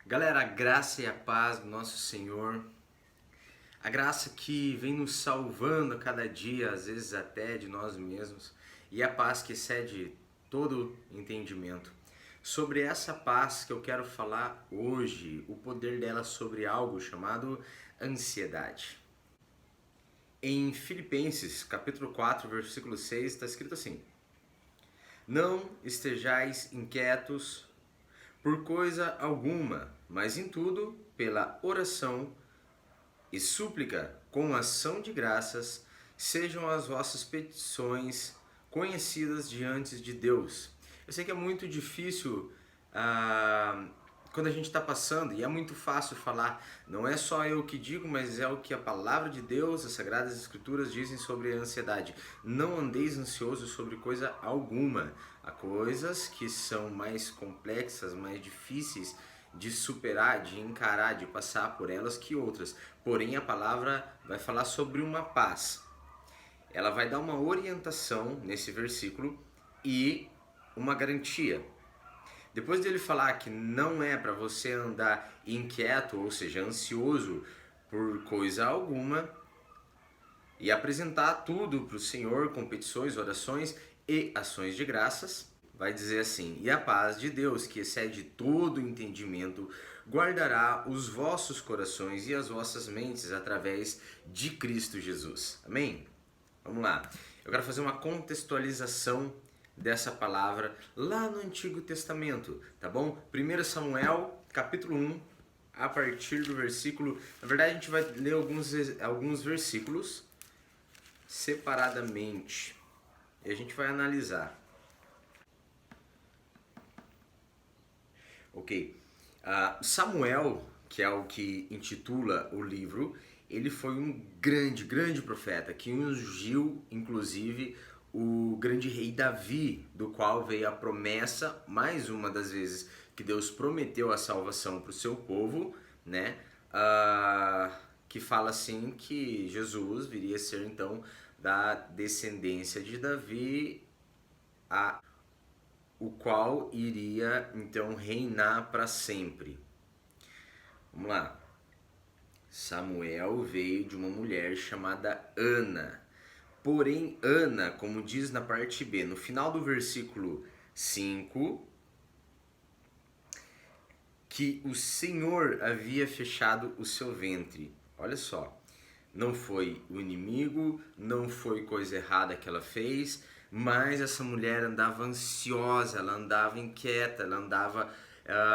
Galera, a graça e a paz do nosso Senhor, a graça que vem nos salvando a cada dia, às vezes até de nós mesmos, e a paz que excede todo entendimento. Sobre essa paz que eu quero falar hoje, o poder dela sobre algo chamado ansiedade. Em Filipenses, capítulo 4, versículo 6, está escrito assim: Não estejais inquietos por coisa alguma, mas em tudo, pela oração e súplica, com ação de graças, sejam as vossas petições conhecidas diante de Deus. Eu sei que é muito difícil quando a gente está passando, e é muito fácil falar, não é só eu que digo, mas é o que a palavra de Deus, as Sagradas Escrituras dizem sobre a ansiedade. Não andeis ansioso sobre coisa alguma. Há coisas que são mais complexas, mais difíceis de superar, de encarar, de passar por elas que outras. Porém, a palavra vai falar sobre uma paz. Ela vai dar uma orientação nesse versículo e uma garantia. Depois dele falar que não é para você andar inquieto, ou seja, ansioso por coisa alguma, e apresentar tudo para o Senhor com petições, orações e ações de graças, vai dizer assim: e a paz de Deus, que excede todo entendimento, guardará os vossos corações e as vossas mentes através de Cristo Jesus. Amém? Vamos lá. Eu quero fazer uma contextualização dessa palavra lá no Antigo Testamento, tá bom? 1 Samuel, capítulo 1, a partir do versículo... Na verdade, a gente vai ler alguns versículos separadamente e a gente vai analisar. Ok. Samuel, que é o que intitula o livro, ele foi um grande, grande profeta que ungiu, inclusive, o grande rei Davi, do qual veio a promessa, mais uma das vezes que Deus prometeu a salvação para o seu povo, né? Que fala assim que Jesus viria a ser então da descendência de Davi, o qual iria então reinar para sempre. Vamos lá. Samuel veio de uma mulher chamada Ana. Porém, Ana, como diz na parte B, no final do versículo 5, que o Senhor havia fechado o seu ventre. Olha só, não foi o inimigo, não foi coisa errada que ela fez, mas essa mulher andava ansiosa, ela andava inquieta, ela andava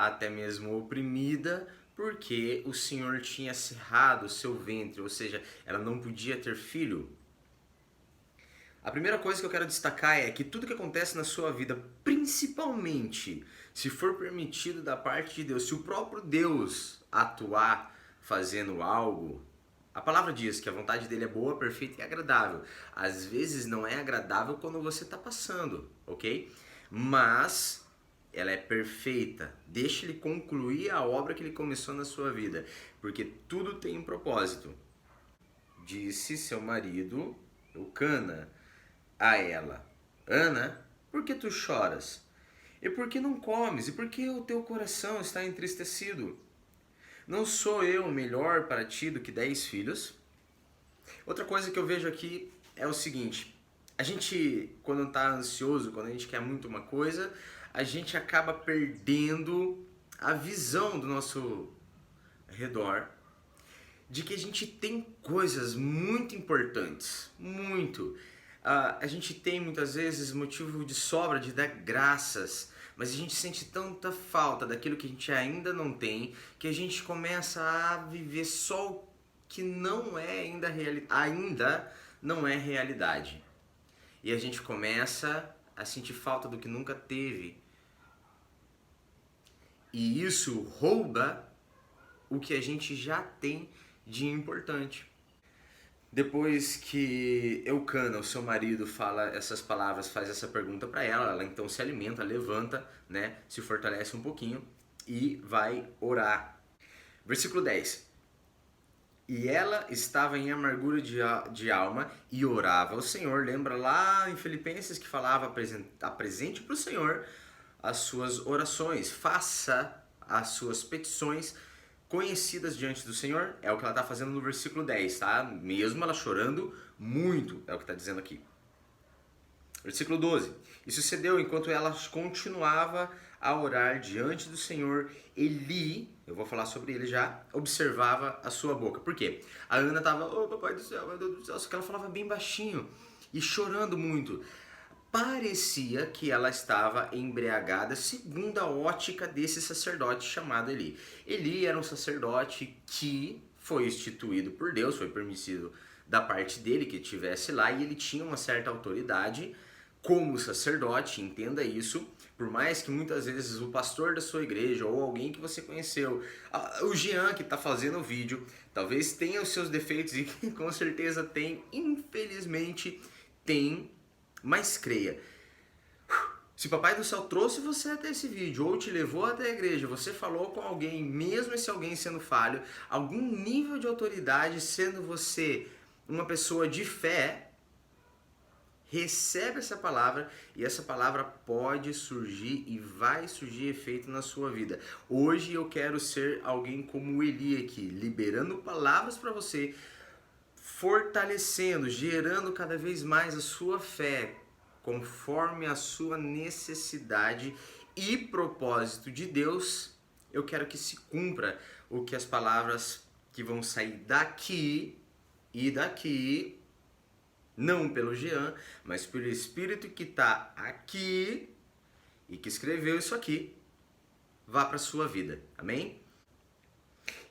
até mesmo oprimida, porque o Senhor tinha cerrado o seu ventre, ou seja, ela não podia ter filho. A primeira coisa que eu quero destacar é que tudo que acontece na sua vida, principalmente se for permitido da parte de Deus, se o próprio Deus atuar fazendo algo, a palavra diz que a vontade dele é boa, perfeita e agradável. Às vezes não é agradável quando você está passando, ok? Mas ela é perfeita. Deixe ele concluir a obra que ele começou na sua vida, porque tudo tem um propósito. Disse seu marido, Eucana, a ela: Ana, por que tu choras? E por que não comes? E por que o teu coração está entristecido? Não sou eu melhor para ti do que 10 filhos? Outra coisa que eu vejo aqui é o seguinte: a gente, quando está ansioso, quando a gente quer muito uma coisa, a gente acaba perdendo a visão do nosso redor de que a gente tem coisas muito importantes, muito. A gente tem muitas vezes motivo de sobra de dar graças, mas a gente sente tanta falta daquilo que a gente ainda não tem, que a gente começa a viver só o que não é ainda não é realidade. E a gente começa a sentir falta do que nunca teve. E isso rouba o que a gente já tem de importante. Depois que Eucana, o seu marido, fala essas palavras, faz essa pergunta para ela, ela então se alimenta, levanta, né, se fortalece um pouquinho e vai orar. Versículo 10. E ela estava em amargura de alma e orava ao Senhor. Lembra lá em Filipenses que falava: apresente para o Senhor as suas orações. Faça as suas petições conhecidas diante do Senhor. É o que ela está fazendo no versículo 10, tá? Mesmo ela chorando muito, é o que está dizendo aqui. Versículo 12. E sucedeu enquanto ela continuava a orar diante do Senhor, Eli, eu vou falar sobre ele já, observava a sua boca. Por quê? A Ana estava, oh papai do céu, meu Deus do céu, só que ela falava bem baixinho e chorando muito. Parecia que ela estava embriagada, segundo a ótica desse sacerdote chamado Eli. Eli era um sacerdote que foi instituído por Deus, foi permitido da parte dele que estivesse lá, e ele tinha uma certa autoridade como sacerdote, entenda isso. Por mais que muitas vezes o pastor da sua igreja ou alguém que você conheceu, o Jean que está fazendo o vídeo, talvez tenha os seus defeitos e com certeza tem, infelizmente tem, mas creia. Se o Papai do Céu trouxe você até esse vídeo ou te levou até a igreja, você falou com alguém, mesmo esse alguém sendo falho, algum nível de autoridade, sendo você uma pessoa de fé, recebe essa palavra e essa palavra pode surgir e vai surgir efeito na sua vida. Hoje eu quero ser alguém como Eli aqui, liberando palavras para você, fortalecendo, gerando cada vez mais a sua fé, conforme a sua necessidade e propósito de Deus. Eu quero que se cumpra o que as palavras que vão sair daqui e daqui, não pelo Jean, mas pelo Espírito que está aqui e que escreveu isso aqui, vá para a sua vida. Amém?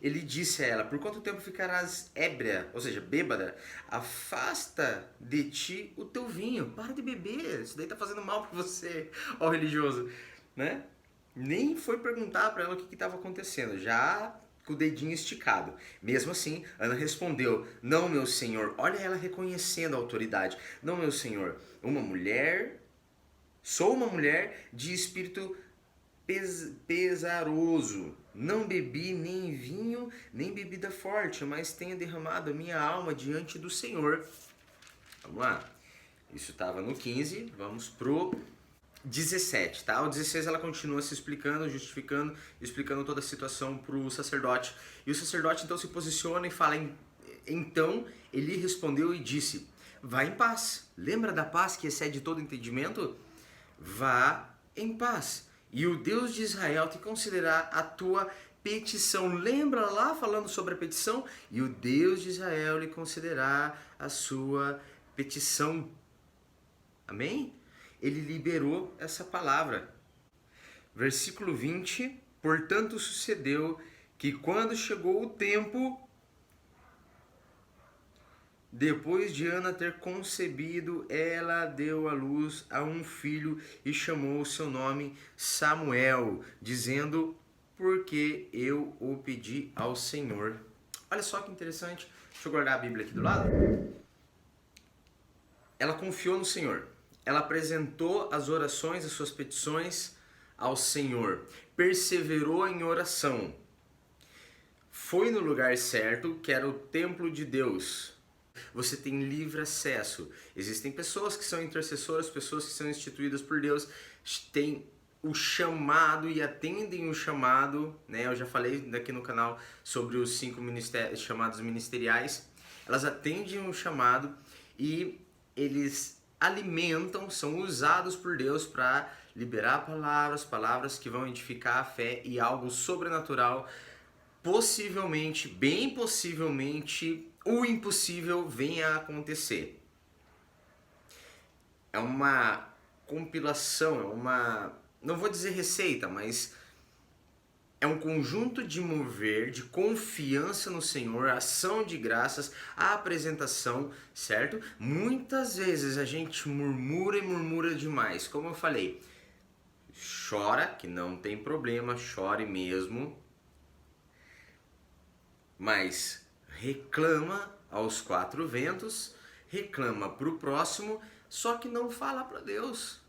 Ele disse a ela, por quanto tempo ficarás ébria, ou seja, bêbada? Afasta de ti o teu vinho, para de beber, isso daí tá fazendo mal para você, ó religioso, né? Nem foi perguntar para ela o que estava acontecendo, já com o dedinho esticado. Mesmo assim, Ana respondeu, não, meu senhor. Olha ela reconhecendo a autoridade. Não, meu senhor, sou uma mulher de espírito pesaroso. Não bebi nem vinho, nem bebida forte, mas tenho derramado a minha alma diante do Senhor. Vamos lá. Isso estava no 15, vamos pro 17, tá? O 16 ela continua se explicando, justificando, explicando toda a situação pro sacerdote. E o sacerdote então se posiciona e fala, então Eli respondeu e disse, vá em paz. Lembra da paz que excede todo entendimento? Vá em paz. E o Deus de Israel te considerará a tua petição. Lembra lá falando sobre a petição? E o Deus de Israel lhe concederá a sua petição. Amém? Ele liberou essa palavra. Versículo 20. Portanto sucedeu que quando chegou o tempo, depois de Ana ter concebido, ela deu à luz a um filho e chamou o seu nome Samuel, dizendo, porque eu o pedi ao Senhor. Olha só que interessante. Deixa eu guardar a Bíblia aqui do lado. Ela confiou no Senhor. Ela apresentou as orações, as suas petições ao Senhor. Perseverou em oração. Foi no lugar certo, que era o templo de Deus. Você tem livre acesso. Existem pessoas que são intercessoras, pessoas que são instituídas por Deus, têm o chamado e atendem o chamado, né? Eu já falei aqui no canal sobre os 5 chamados ministeriais. Elas atendem o chamado e eles alimentam, são usados por Deus para liberar palavras que vão edificar a fé e algo sobrenatural, possivelmente, bem possivelmente, o impossível venha a acontecer. É uma compilação, é uma, não vou dizer receita, mas é um conjunto de mover, de confiança no Senhor, ação de graças, a apresentação, certo? Muitas vezes a gente murmura e murmura demais. Como eu falei, chora, que não tem problema, chore mesmo, mas reclama aos 4 ventos, reclama para o próximo, só que não fala para Deus.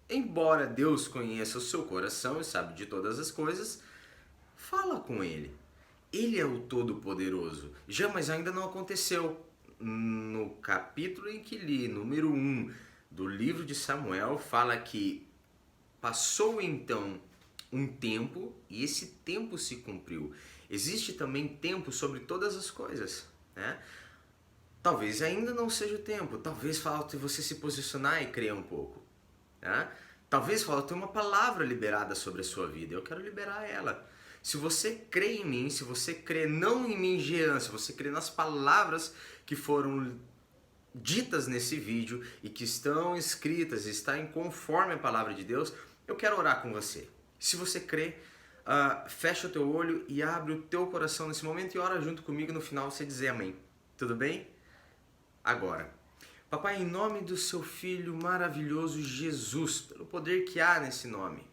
Embora Deus conheça o seu coração e sabe de todas as coisas, fala com Ele. Ele é o Todo-Poderoso. Já, mas ainda não aconteceu. No capítulo em que li, número 1 do livro de Samuel, fala que passou então um tempo e esse tempo se cumpriu. Existe também tempo sobre todas as coisas, né? Talvez ainda não seja o tempo, talvez falte você se posicionar e crer um pouco, né? Talvez falte uma palavra liberada sobre a sua vida, eu quero liberar ela. Se você crê em mim, se você crê não em mim, Jean, se você crê nas palavras que foram ditas nesse vídeo e que estão escritas, está conforme a palavra de Deus, eu quero orar com você. Se você crê, fecha o teu olho e abre o teu coração nesse momento e ora junto comigo, no final você dizer amém. Tudo bem? Agora, Papai, em nome do seu Filho maravilhoso Jesus, pelo poder que há nesse nome,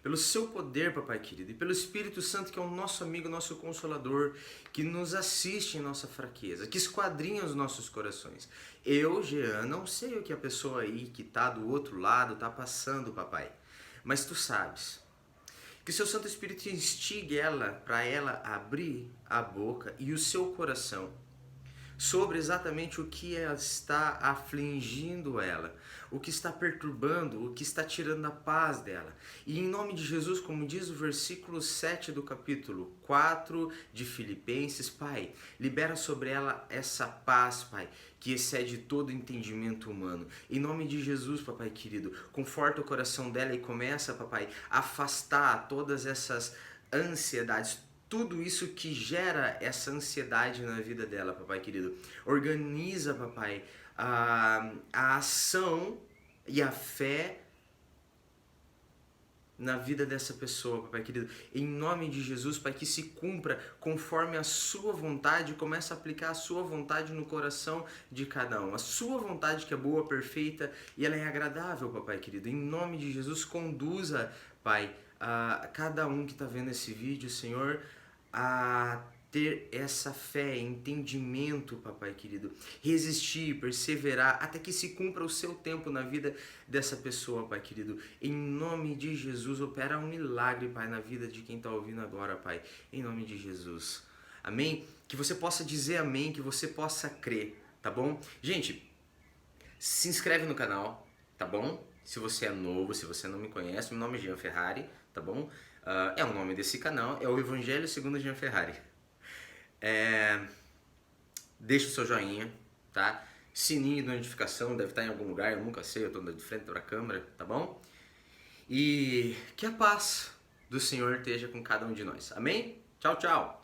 pelo seu poder, Papai querido, e pelo Espírito Santo, que é o nosso amigo, nosso consolador, que nos assiste em nossa fraqueza, que esquadrinha os nossos corações. Eu, Jean, não sei o que a pessoa aí que está do outro lado está passando, Papai, mas tu sabes. Que seu Santo Espírito instigue ela, para ela abrir a boca e o seu coração sobre exatamente o que está afligindo ela, o que está perturbando, o que está tirando a paz dela. E em nome de Jesus, como diz o versículo 7 do capítulo 4 de Filipenses, Pai, libera sobre ela essa paz, Pai, que excede todo entendimento humano. Em nome de Jesus, Papai querido, conforta o coração dela e começa, Papai, a afastar todas essas ansiedades, tudo isso que gera essa ansiedade na vida dela, Papai querido. Organiza, Papai, a ação e a fé na vida dessa pessoa, Papai querido. Em nome de Jesus, Pai, que se cumpra conforme a sua vontade, comece a aplicar a sua vontade no coração de cada um. A sua vontade que é boa, perfeita e ela é agradável, Papai querido. Em nome de Jesus, conduza, Pai, a cada um que está vendo esse vídeo, Senhor, a ter essa fé, entendimento, Papai querido, resistir, perseverar, até que se cumpra o seu tempo na vida dessa pessoa, Pai querido. Em nome de Jesus, opera um milagre, Pai, na vida de quem está ouvindo agora, Pai, em nome de Jesus. Amém? Que você possa dizer amém, que você possa crer, tá bom? Gente, se inscreve no canal, tá bom? Se você é novo, se você não me conhece, meu nome é Jean Ferrari, tá bom? É o nome desse canal, é o Evangelho segundo Jean Ferrari. Deixa o seu joinha, tá? Sininho de notificação, deve estar em algum lugar, eu nunca sei, eu estou de frente para a câmera, tá bom? E que a paz do Senhor esteja com cada um de nós. Amém? Tchau, tchau!